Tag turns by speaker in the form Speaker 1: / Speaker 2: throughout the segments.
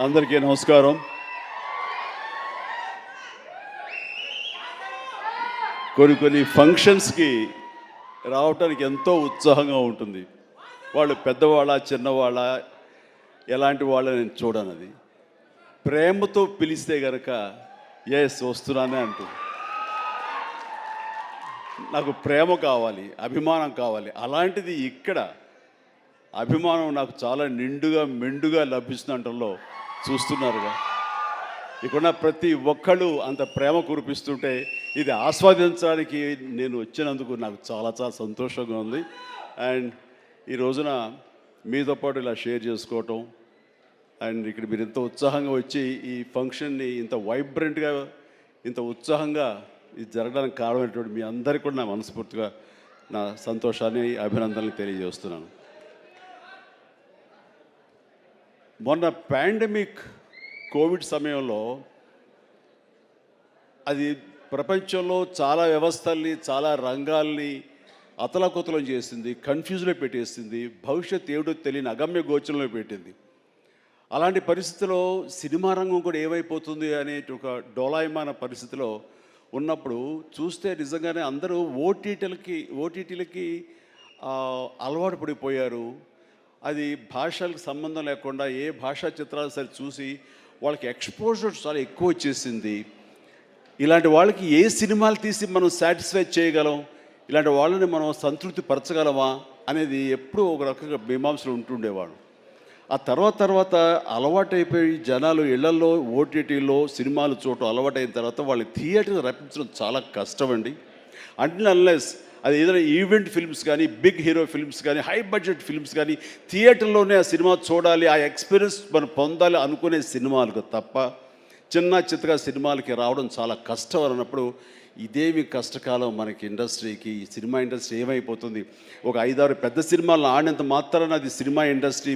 Speaker 1: అందరికీ నమస్కారం. కొన్ని ఫంక్షన్స్కి రావటానికి ఎంతో ఉత్సాహంగా ఉంటుంది. వాళ్ళు పెద్దవాళ్ళ చిన్నవాళ్ళ ఎలాంటి వాళ్ళ నేను చూడనది. ప్రేమతో పిలిస్తే కనుక ఎస్ వస్తున్నానే అంటూ నాకు ప్రేమ కావాలి, అభిమానం కావాలి. అలాంటిది ఇక్కడ అభిమానం నాకు చాలా నిండుగా మెండుగా లభిస్తుండటంలో చూస్తున్నారుగా. ఇక్కడ ప్రతి ఒక్కళ్ళు అంత ప్రేమ కురిపిస్తుంటే ఇది ఆస్వాదించడానికి నేను వచ్చినందుకు నాకు చాలా చాలా సంతోషంగా ఉంది. అండ్ ఈ రోజున మీతో పాటు ఇలా షేర్ చేసుకోవటం అండ్ ఇక్కడ మీరు ఇంత ఉత్సాహంగా వచ్చి ఈ ఫంక్షన్ని ఇంత వైబ్రెంట్గా ఇంత ఉత్సాహంగా ఇది జరగడానికి కారణమైనటువంటి మీ అందరికీ కూడా నా మనస్ఫూర్తిగా నా సంతోషాన్ని అభినందనలు తెలియజేస్తున్నాను. మొన్న పాండమిక్ కోవిడ్ సమయంలో అది ప్రపంచంలో చాలా వ్యవస్థల్ని చాలా రంగాల్ని అతలాకుతలం చేసింది, కన్ఫ్యూజ్లో పెట్టేసింది, భవిష్యత్ ఏమిటో తెలియని అగమ్య గోచరంలో పెట్టింది. అలాంటి పరిస్థితిలో సినిమా రంగం కూడా ఏమైపోతుంది అనే ఒక డోలాయమాన పరిస్థితిలో ఉన్నప్పుడు చూస్తే నిజంగానే అందరూ ఓటీటీలకి అలవాటు పడిపోయారు. అది భాషలకు సంబంధం లేకుండా ఏ భాషా చిత్రాలు సరే చూసి వాళ్ళకి ఎక్స్పోజర్ చాలా ఎక్కువ వచ్చేసింది. ఇలాంటి వాళ్ళకి ఏ సినిమాలు తీసి మనం సాటిస్ఫై చేయగలం, ఇలాంటి వాళ్ళని మనం సంతృప్తి పరచగలమా అనేది ఎప్పుడూ ఒక రకంగా మీమాంసలు ఉంటుండేవాడు. ఆ తర్వాత అలవాటైపోయి జనాలు ఇళ్లలో ఓటీటీలో సినిమాలు చూడటం అలవాటైన తర్వాత వాళ్ళని థియేటర్ని రప్పించడం చాలా కష్టం అండి. అన్లెస్ అది ఏదైనా ఈవెంట్ ఫిల్మ్స్ కానీ, బిగ్ హీరో ఫిల్మ్స్ కానీ, హై బడ్జెట్ ఫిల్మ్స్ కానీ థియేటర్లోనే ఆ సినిమా చూడాలి, ఆ ఎక్స్పీరియన్స్ మనం పొందాలి అనుకునే సినిమాలకు తప్ప చిన్న చిత్తగా సినిమాలకి రావడం చాలా కష్టం అన్నప్పుడు ఇదేమి కష్టకాలం మనకి ఇండస్ట్రీకి. ఈ సినిమా ఇండస్ట్రీ ఏమైపోతుంది, ఒక 5-6 పెద్ద సినిమాలను ఆడినంత మాత్రాన అది సినిమా ఇండస్ట్రీ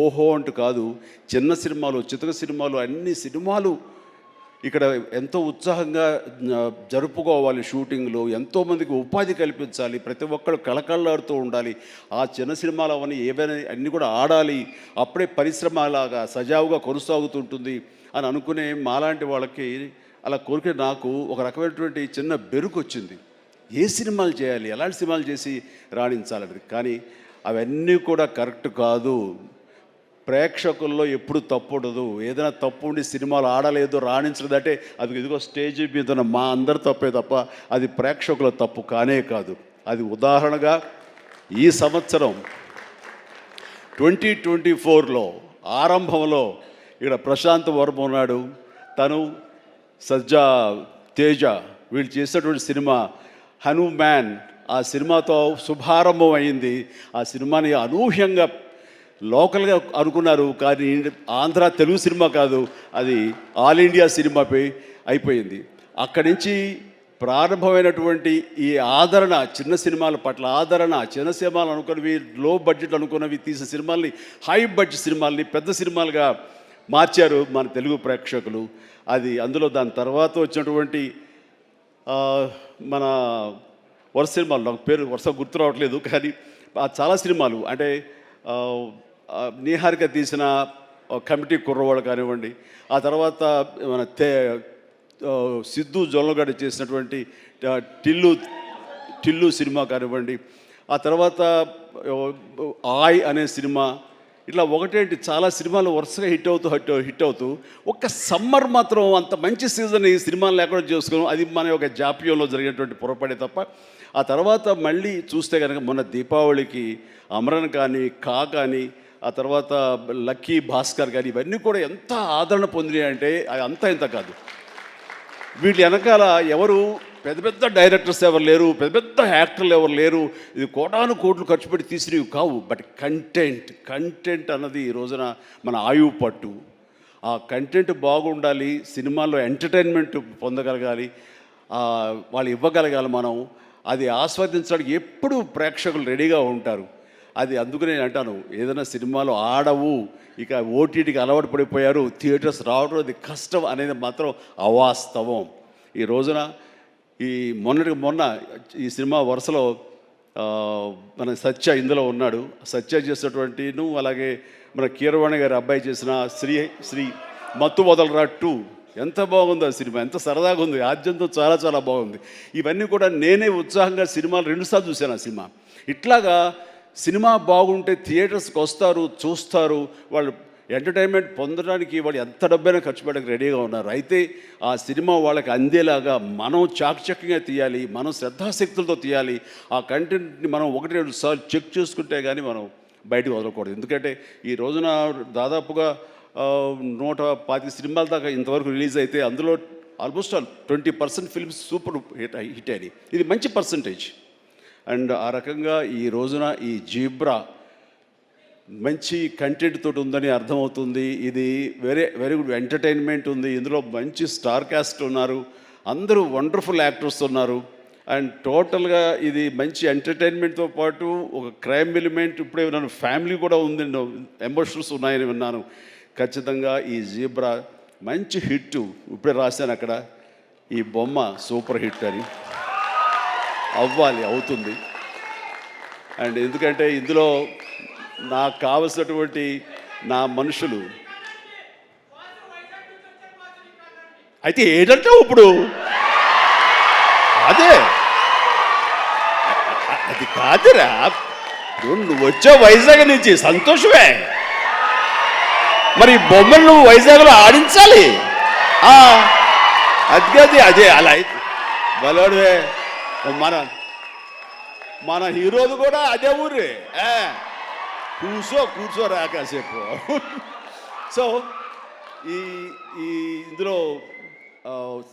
Speaker 1: ఓహో అంటూ కాదు. చిన్న సినిమాలు, చితక సినిమాలు, అన్ని సినిమాలు ఇక్కడ ఎంతో ఉత్సాహంగా జరుపుకోవాలి. షూటింగ్లు ఎంతోమందికి ఉపాధి కల్పించాలి, ప్రతి ఒక్కరు కళకళలాడుతూ ఉండాలి. ఆ చిన్న సినిమాలు అవన్నీ ఏవైనా అన్నీ కూడా ఆడాలి, అప్పుడే పరిశ్రమ అలాగా సజావుగా కొనసాగుతుంటుంది అని అనుకునే మాలాంటి వాళ్ళకి అలా కోరిక నాకు ఒక రకమైనటువంటి చిన్న బెరుకు వచ్చింది. ఏ సినిమాలు చేయాలి, ఎలాంటి సినిమాలు చేసి రాణించాలనేది. కానీ అవన్నీ కూడా కరెక్ట్ కాదు. ప్రేక్షకుల్లో ఎప్పుడు తప్పు ఉండదు. ఏదైనా తప్పు ఉండి సినిమాలు ఆడలేదు, రాణించలేదంటే అది ఇదిగో స్టేజ్ మీద ఉన్న మా అందరి తప్పే తప్ప అది ప్రేక్షకుల తప్పు కానే కాదు. అది ఉదాహరణగా ఈ సంవత్సరం 2024లో ఆరంభంలో ఇక్కడ ప్రశాంత్ వర్మ ఉన్నాడు, తను సజ్జా తేజ వీళ్ళు చేసినటువంటి సినిమా హనుమాన్, ఆ సినిమాతో శుభారంభం అయింది. ఆ సినిమాని అనూహ్యంగా లోకల్గా అనుకున్నారు, కానీ ఆంధ్ర తెలుగు సినిమా కాదు, అది ఆల్ ఇండియా సినిమాపై అయిపోయింది. అక్కడి నుంచి ప్రారంభమైనటువంటి ఈ ఆదరణ, చిన్న సినిమాల పట్ల ఆదరణ, చిన్న సినిమాలు అనుకున్నవి, లో బడ్జెట్ అనుకున్నవి తీసిన సినిమాల్ని హై బడ్జెట్ సినిమాల్ని పెద్ద సినిమాలుగా మార్చారు మన తెలుగు ప్రేక్షకులు. అది అందులో దాని తర్వాత వచ్చినటువంటి మన వరుస సినిమాలు, నాకు పేరు వరుస గుర్తు రావట్లేదు, కానీ చాలా సినిమాలు అంటే నీహారిక తీసిన కమిటీ కుర్రవాళ్ళు కానివ్వండి, ఆ తర్వాత మన సిద్ధు జొల్లగడ్డ చేసినటువంటి టిల్లు సినిమా కానివ్వండి, ఆ తర్వాత ఆయ్ అనే సినిమా, ఇట్లా ఒకటేంటి చాలా సినిమాలు వరుసగా హిట్ అవుతూ ఒక్క సమ్మర్ మాత్రం అంత మంచి సీజన్ ఈ సినిమాలు లేకుండా చేసుకున్నాం. అది మన యొక్క జాప్యంలో జరిగినటువంటి పొరపాటే తప్ప ఆ తర్వాత మళ్ళీ చూస్తే కనుక మొన్న దీపావళికి అమరన్ కానీ, కానీ, ఆ తర్వాత లక్కీ భాస్కర్ కానీ ఇవన్నీ కూడా ఎంత ఆదరణ పొందినాయి అంటే అది అంతా ఇంత కాదు. వీటి వెనకాల ఎవరు పెద్ద పెద్ద డైరెక్టర్స్ ఎవరు లేరు, పెద్ద పెద్ద యాక్టర్లు ఎవరు లేరు. ఇది కోటాను కోట్లు ఖర్చు పెట్టి తీసినవి కావు. బట్ కంటెంట్ అన్నది ఈ రోజున మన ఆయువు పట్టు. ఆ కంటెంట్ బాగుండాలి, సినిమాల్లో ఎంటర్టైన్మెంట్ పొందగలగాలి, వాళ్ళు ఇవ్వగలగాలి. మనం అది ఆస్వాదించడానికి ఎప్పుడు ప్రేక్షకులు రెడీగా ఉంటారు. అది అందుకు నేను అంటాను, ఏదైనా సినిమాలు ఆడవు, ఇక ఓటీటీకి అలవాటు పడిపోయారు, థియేటర్స్ రావడం అది కష్టం అనేది మాత్రం అవాస్తవం. ఈ రోజున మొన్న ఈ సినిమా వరుసలో మన సత్య ఇందులో ఉన్నాడు. సత్య చేసినటువంటి అలాగే మన కీరవాణి గారి అబ్బాయి చేసిన శ్రీ మత్తు వదలరా 2 ఎంత బాగుంది ఆ సినిమా, ఎంత సరదాగా ఉంది, ఆద్యంతం చాలా చాలా బాగుంది. ఇవన్నీ కూడా నేనే ఉత్సాహంగా సినిమాలు 2 సార్లు చూశాను ఆ సినిమా. ఇట్లాగా సినిమా బాగుంటే థియేటర్స్కి వస్తారు, చూస్తారు, వాళ్ళు ఎంటర్టైన్మెంట్ పొందడానికి వాళ్ళు ఎంత డబ్బైనా ఖర్చు పెట్టడానికి రెడీగా ఉన్నారు. అయితే ఆ సినిమా వాళ్ళకి అందేలాగా మనం చాకచక్యంగా తీయాలి, మనం శ్రద్ధాశక్తులతో తీయాలి. ఆ కంటెంట్ని మనం 1-2 సార్లు చెక్ చేసుకుంటే కానీ మనం బయటకు వదలకూడదు. ఎందుకంటే ఈ రోజున దాదాపుగా 125 సినిమాల దాకా ఇంతవరకు రిలీజ్ అయితే అందులో ఆల్మోస్ట్ 20% ఫిల్మ్స్ సూపర్ హిట్ అయినాయి. ఇది మంచి పర్సంటేజ్. అండ్ ఆ రకంగా ఈ రోజున ఈ జీబ్రా మంచి కంటెంట్ తోటి ఉందని అర్థమవుతుంది. ఇది వెరీ గుడ్ ఎంటర్టైన్మెంట్ ఉంది. ఇందులో మంచి స్టార్ కాస్ట్ ఉన్నారు, అందరూ వండర్ఫుల్ యాక్టర్స్ ఉన్నారు. అండ్ టోటల్గా ఇది మంచి ఎంటర్టైన్మెంట్తో పాటు ఒక క్రైమ్ ఎలిమెంట్, ఇప్పుడే విన్నాను ఫ్యామిలీ కూడా ఉంది, ఎమోషన్స్ ఉన్నాయని విన్నాను. ఖచ్చితంగా ఈ జీబ్రా మంచి హిట్. ఇప్పుడే రాశాను అక్కడ, ఈ బొమ్మ సూపర్ హిట్ అని. అవ్వాలి, అవుతుంది. అండ్ ఎందుకంటే ఇందులో నాకు కావలసినటువంటి నా మనుషులు అయితే ఏంటంటే ఇప్పుడు అదే అది కాదురా, నువ్వు వచ్చావు వైజాగ్ నుంచి, సంతోషమే. మరి బొమ్మలు నువ్వు వైజాగ్లో ఆడించాలి. అది కాదు, అదే అలా అయితే బలవాడువే. మన హీరోది కూడా అదే ఊరే. కూర్చోరా కాసేపు. సో ఈ ఇందులో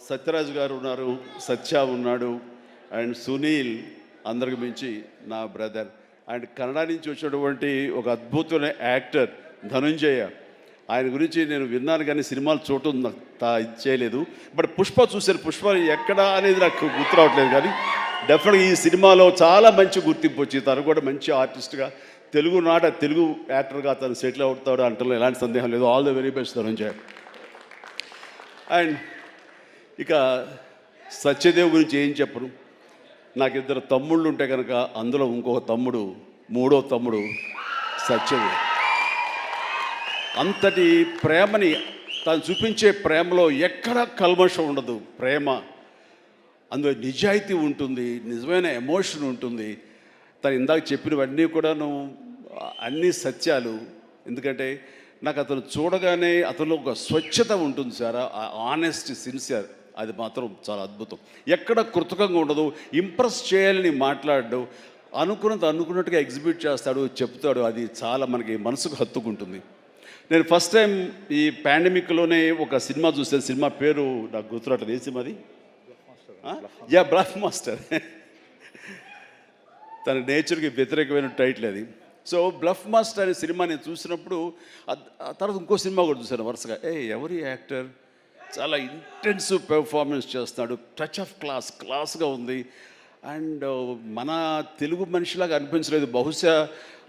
Speaker 1: సత్యరాజు గారు ఉన్నారు, సత్య ఉన్నాడు, అండ్ సునీల్, అందరికి మించి నా బ్రదర్. అండ్ కన్నడ నుంచి వచ్చినటువంటి ఒక అద్భుతమైన యాక్టర్ ధనుంజయ. ఆయన గురించి నేను విన్నాను కానీ సినిమాలు చూడటం ఇది చేయలేదు. బట్ పుష్ప చూశాను. పుష్ప ఎక్కడ అనేది నాకు గుర్తు రావట్లేదు, కానీ డెఫినెట్గా ఈ సినిమాలో చాలా మంచి గుర్తింపు వచ్చి తను కూడా మంచి ఆర్టిస్ట్గా తెలుగు యాక్టర్గా తను సెటిల్ అవుతాడు అంటలో ఎలాంటి సందేహం లేదు. All the very best Dhananjay. And ఇక సత్యదేవ్ గురించి ఏం చెప్పను. నాకు 2 తమ్ముళ్ళు ఉంటే కనుక అందులో ఇంకొక తమ్ముడు, 3వ తమ్ముడు సత్యదేవ్. అంతటి ప్రేమని తను చూపించే ప్రేమలో ఎక్కడ కల్మషం ఉండదు. ప్రేమ అందులో నిజాయితీ ఉంటుంది, నిజమైన ఎమోషన్ ఉంటుంది. తను ఇందాక చెప్పినవన్నీ కూడాను అన్ని సత్యాలు. ఎందుకంటే నాకు అతను చూడగానే అతనిలో ఒక స్వచ్ఛత ఉంటుంది సార్, ఆనెస్ట్, సిన్సియర్. అది మాత్రం చాలా అద్భుతం. ఎక్కడ కృతకంగా ఉండదు, ఇంప్రెస్ చేయాలని మాట్లాడు, అనుకున్నట్టుగా ఎగ్జిబిట్ చేస్తాడు, చెప్తాడు. అది చాలా మనకి మనసుకు హత్తుకుంటుంది. నేను ఫస్ట్ టైం ఈ పాండమిక్లోనే ఒక సినిమా చూసాను. సినిమా పేరు నాకు గుర్తురావట్లేదు. ఏ సినిమా అది? Bluff master. తన నేచర్కి వ్యతిరేకమైన టైటిల్ అది. సో బ్లఫ్ మాస్టర్ అనే సినిమా నేను చూసినప్పుడు తర్వాత ఇంకో సినిమా కూడా చూశాను వరుసగా. ఎవరి యాక్టర్ చాలా ఇంటెన్సివ్ పెర్ఫార్మెన్స్ చేస్తున్నాడు, టచ్ ఆఫ్ క్లాస్గా ఉంది. అండ్ మన తెలుగు మనిషిలాగా అనిపించలేదు. బహుశా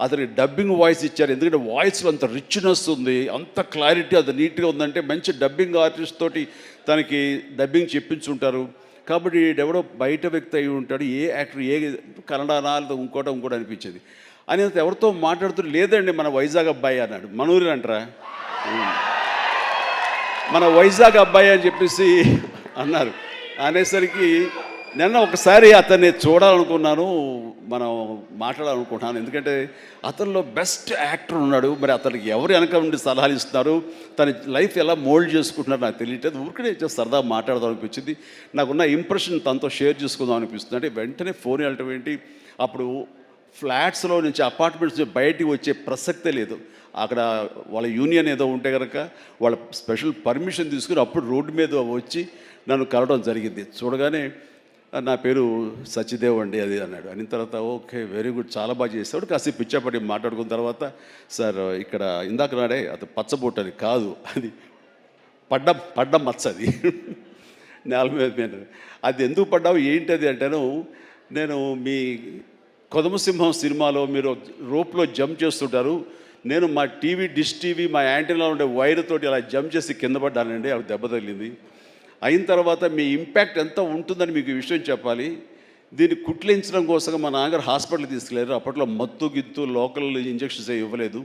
Speaker 1: అతనికి డబ్బింగ్ వాయిస్ ఇచ్చారు, ఎందుకంటే వాయిస్లో అంత రిచ్నెస్ ఉంది, అంత క్లారిటీ, అంత నీట్గా ఉందంటే మంచి డబ్బింగ్ ఆర్టిస్ట్ తోటి తనకి డబ్బింగ్ చెప్పించుంటారు. కాబట్టి ఎవడో బయట వ్యక్తి అయి ఉంటాడు. ఏ యాక్టర్, ఏ కన్నడనా ఇంకోట అనిపించేది. అని ఎవరితో మాట్లాడుతూ, లేదండి మన వైజాగ్ అబ్బాయి అన్నాడు. మనూరి అంటారా, మన వైజాగ్ అబ్బాయి అని చెప్పేసి అన్నారు. అనేసరికి నిన్న ఒకసారి అతన్ని చూడాలనుకున్నాను, మనం మాట్లాడాలనుకుంటున్నాను. ఎందుకంటే అతనిలో బెస్ట్ యాక్టర్ ఉన్నాడు. మరి అతనికి ఎవరు వెనక నుండి సలహాలు ఇస్తున్నారు, తన లైఫ్ ఎలా మోల్డ్ చేసుకుంటున్నారు నాకు తెలియట్లేదు. ఊరికనే సరదా మాట్లాడదాం అనిపించింది. నాకున్న ఇంప్రెషన్ తనతో షేర్ చేసుకుందాం అనిపిస్తుంది. అంటే వెంటనే ఫోన్ వెళ్ళటం ఏంటి, అప్పుడు ఫ్లాట్స్లో నుంచి, అపార్ట్మెంట్స్ నుంచి బయటికి వచ్చే ప్రసక్తే లేదు. అక్కడ వాళ్ళ యూనియన్ ఏదో ఉంటే కనుక వాళ్ళ స్పెషల్ పర్మిషన్ తీసుకుని అప్పుడు రోడ్డు మీద వచ్చి నన్ను కలవడం జరిగింది. చూడగానే నా పేరు సత్యదేవ్ అండి అది అన్నాడు. అనిన తర్వాత ఓకే వెరీ గుడ్, చాలా బాగా చేస్తాడు. కాసేపు పిచ్చాపడి మాట్లాడుకున్న తర్వాత, సార్ ఇక్కడ ఇందాక నాడే అది పచ్చబొట్టు అని కాదు, అది పడ్డ మచ్చ, అది నేల మీద. అది ఎందుకు పడ్డావు ఏంటది అంటాను. నేను మీ కొదమసింహం సినిమాలో మీరు రోప్లో జంప్ చేస్తుంటారు, నేను మా డిష్ టీవీ మా యాంటీనాలో ఉండే వైర్ తోటి అలా జంప్ చేసి కింద పడ్డానండి, అవి దెబ్బ తగిలింది. అయిన తర్వాత మీ ఇంపాక్ట్ ఎంత ఉంటుందని మీకు ఈ విషయం చెప్పాలి. దీన్ని కుట్లించడం కోసం మా నాన్నగారు హాస్పిటల్కి తీసుకెళ్ళారు. అప్పట్లో మత్తు గిత్తు లోకల్ ఇంజెక్షన్స్ ఇవ్వలేదు.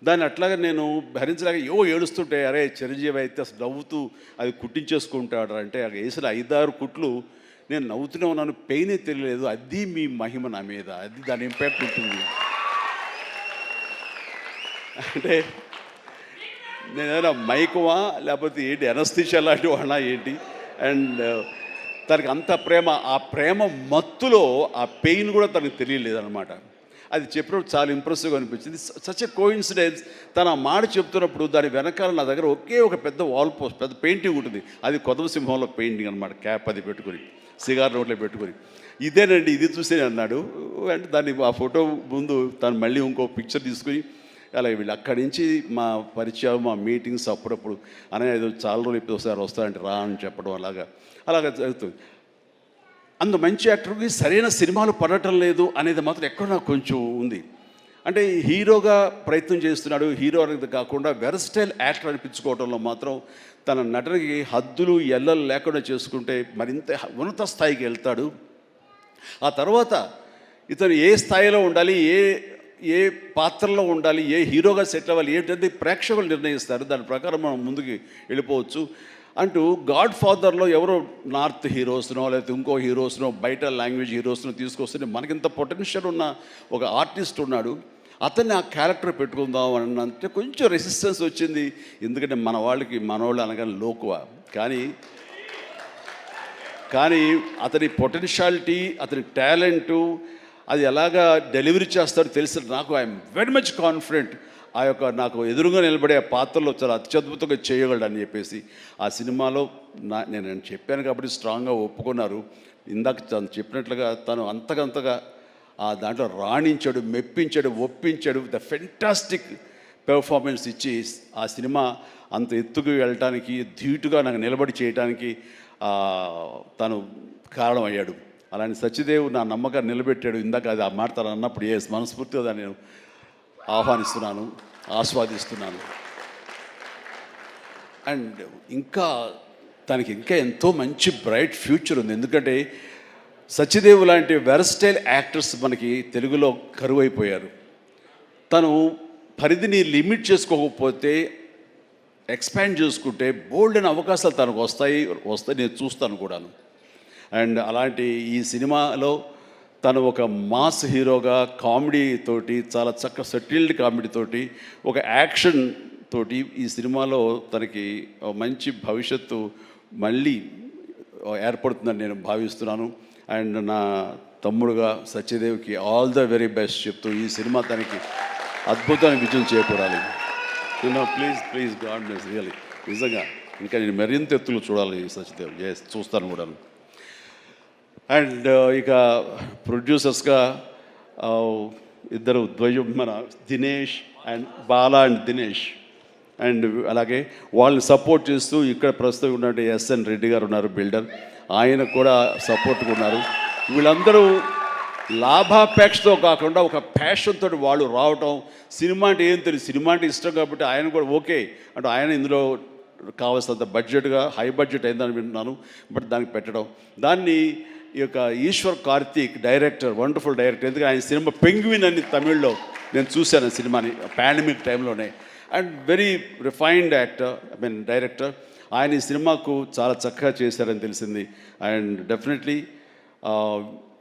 Speaker 1: దాన్ని అట్లాగే నేను భరించలేక ఏడుస్తుంటే, అరే చిరంజీవి అయితే అసలు నవ్వుతూ అది కుట్టించేసుకుంటాడు అంటే, అది వేసిన 5-6 కుట్లు నేను నవ్వుతూనే ఉన్నాను, పెయినే తెలియలేదు. అది మీ మహిమ నా మీద, అది దాని ఇంపాక్ట్ ఉంటుంది. అంటే నేను ఏదైనా మైకువా లేకపోతే ఏంటి ఎనస్థిషియా లాంటి వాడినా ఏంటి. అండ్ తనకి అంత ప్రేమ, ఆ ప్రేమ మత్తులో ఆ పెయిన్ కూడా తనకు తెలియలేదన్నమాట. అది చెప్పినప్పుడు చాలా ఇంప్రెసివ్గా అనిపించింది. Such a coincidence. తను ఆ మాట చెప్తున్నప్పుడు దాని వెనకాల నా దగ్గర ఒకే ఒక పెద్ద వాల్ పోస్ట్, పెద్ద పెయింటింగ్ ఉంటుంది. అది కొదవ సింహంలో పెయింటింగ్ అనమాట. క్యాప్ అది పెట్టుకుని, సిగార్ నోట్లో పెట్టుకుని, ఇదేనండి ఇది చూసే అన్నాడు. అంటే దాన్ని ఆ ఫోటో ముందు తను మళ్ళీ ఇంకో పిక్చర్ తీసుకుని, అలాగే వీళ్ళు అక్కడి నుంచి మా పరిచయం, మా మీటింగ్స్ అప్పుడప్పుడు అనేది చాలా రోజులు ఇప్పుడు ఒకసారి వస్తారంటే రా అని చెప్పడం అలాగా జరుగుతుంది. అంత మంచి యాక్టర్కి సరైన సినిమాలు పడటం లేదు అనేది మాత్రం ఎక్కడ నాకు కొంచెం ఉంది. అంటే హీరోగా ప్రయత్నం చేస్తున్నాడు, హీరో అనేది కాకుండా వెర్స్టైల్ యాక్టర్ అనిపించుకోవడంలో మాత్రం తన నటనకి హద్దులు ఎల్లలు లేకుండా చేసుకుంటే మరింత ఉన్నత స్థాయికి వెళ్తాడు. ఆ తర్వాత ఇతను ఏ స్థాయిలో ఉండాలి, ఏ పాత్రలో ఉండాలి, ఏ హీరోగా సెట్ అవ్వాలి ఏంటంటే ప్రేక్షకులు నిర్ణయిస్తారు. దాని ప్రకారం మనం ముందుకు వెళ్ళిపోవచ్చు. అంటూ గాడ్ ఫాదర్లో ఎవరో నార్త్ హీరోస్నో లేకపోతే ఇంకో హీరోస్నో బయట లాంగ్వేజ్ హీరోస్నో తీసుకొస్తే మనకింత పొటెన్షియల్ ఉన్న ఒక ఆర్టిస్ట్ ఉన్నాడు, అతన్ని ఆ క్యారెక్టర్ పెట్టుకుందాం అని అంటే కొంచెం రెసిస్టెన్స్ వచ్చింది. ఎందుకంటే మనవాళ్ళు అనగానే లోకువ. కానీ అతని పొటెన్షియాలిటీ, అతని టాలెంటు, అది ఎలాగా డెలివరీ చేస్తాడో తెలిసి నాకు ఐఎమ్ వెరీ మచ్ కాన్ఫిడెంట్ నాకు ఎదురుగా నిలబడే ఆ పాత్రలో చాలా అత్యద్భుతంగా చేయగలడు అని చెప్పేసి ఆ సినిమాలో నేను చెప్పాను కాబట్టి స్ట్రాంగ్గా ఒప్పుకున్నారు. ఇందాక తను చెప్పినట్లుగా తను అంతకంతగా ఆ దాంట్లో రాణించాడు, మెప్పించాడు, ఒప్పించాడు. ద ఫెంటాస్టిక్ పెర్ఫార్మెన్స్ ఇచ్చి ఆ సినిమా అంత ఎత్తుకు వెళ్ళటానికి, ధీటుగా నాకు నిలబడి చేయడానికి తను కారణమయ్యాడు. అలాంటి సత్యదేవ్ నా నమ్మకాన్ని నిలబెట్టాడు. ఇందాక అది ఆ మాట తను అన్నప్పుడు మనస్ఫూర్తిగా దాన్ని నేను ఆహ్వానిస్తున్నాను, ఆస్వాదిస్తున్నాను. అండ్ తనకి ఇంకా ఎంతో మంచి బ్రైట్ ఫ్యూచర్ ఉంది. ఎందుకంటే సత్యదేవ్ లాంటి వెర్స్టైల్ యాక్టర్స్ మనకి తెలుగులో కరువైపోయారు. తను పరిధిని లిమిట్ చేసుకోకపోతే, ఎక్స్పాండ్ చేసుకుంటే బోల్డ్ అయిన అవకాశాలు తనకు వస్తాయి నేను చూస్తాను కూడాను. అండ్ అలాంటి ఈ సినిమాలో తను ఒక మాస్ హీరోగా కామెడీ తోటి, చాలా చక్కగా సెటిల్డ్ కామెడీ తోటి, ఒక యాక్షన్ తోటి ఈ సినిమాలో తనకి మంచి భవిష్యత్తు మళ్ళీ ఏర్పడుతుందని నేను భావిస్తున్నాను. అండ్ నా తమ్ముడుగా సత్యదేవ్కి ఆల్ ద వెరీ బెస్ట్ చెప్తూ ఈ సినిమా తనకి అద్భుతమైన విజయం చేకూరాలి. Please God bless really. నిజంగా ఇంకా నేను మరింత ఎత్తులు చూడాలి సత్యదేవ్. చూస్తాను కూడా. అండ్ ఇక ప్రొడ్యూసర్స్గా ఇద్దరు ద్వయం, మన Dinesh and Bala and Dinesh. And అలాగే వాళ్ళని సపోర్ట్ చేస్తూ ఇక్కడ ప్రస్తుతం ఉన్నట్టు ఎస్ఎన్ రెడ్డి గారు ఉన్నారు, బిల్డర్. ఆయన కూడా సపోర్ట్గా ఉన్నారు. వీళ్ళందరూ లాభాపేక్షతో కాకుండా ఒక ప్యాషన్తో వాళ్ళు రావటం. సినిమా అంటే ఏం తెలియదు, సినిమా అంటే ఇష్టం కాబట్టి ఆయన కూడా ఓకే అంటే ఆయన ఇందులో కావాల్సినంత బడ్జెట్గా హై బడ్జెట్ అయిందని వింటున్నాను. బట్ దానికి పెట్టడం, దాన్ని ఈ యొక్క Eshwar Karthik director, wonderful director. ఎందుకంటే ఆయన సినిమా పెంగ్విన్ అని తమిళ్లో నేను చూశాను సినిమాని పాండమిక్ టైంలోనే. And very refined director. ఆయన ఈ సినిమాకు చాలా చక్కగా చేశారని తెలిసింది. అండ్ డెఫినెట్లీ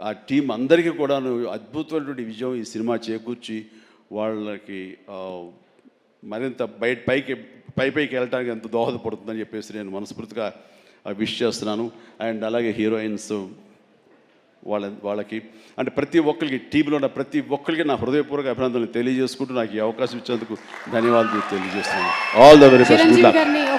Speaker 1: ఆ టీం అందరికీ కూడా అద్భుతమైనటువంటి విజయం ఈ సినిమా చేకూర్చి వాళ్ళకి మరింత పైకి వెళ్ళడానికి ఎంత దోహదపడుతుందని చెప్పేసి నేను మనస్ఫూర్తిగా విష్ చేస్తున్నాను. అండ్ అలాగే హీరోయిన్స్ వాళ్ళకి అంటే ప్రతి ఒక్కరికి, టీంలో ఉన్న ప్రతి ఒక్కరికి నా హృదయపూర్వక అభినందనలు తెలియజేసుకుంటూ నాకు ఈ అవకాశం ఇచ్చేందుకు ధన్యవాదాలు తెలియజేస్తున్నాను. All the very best.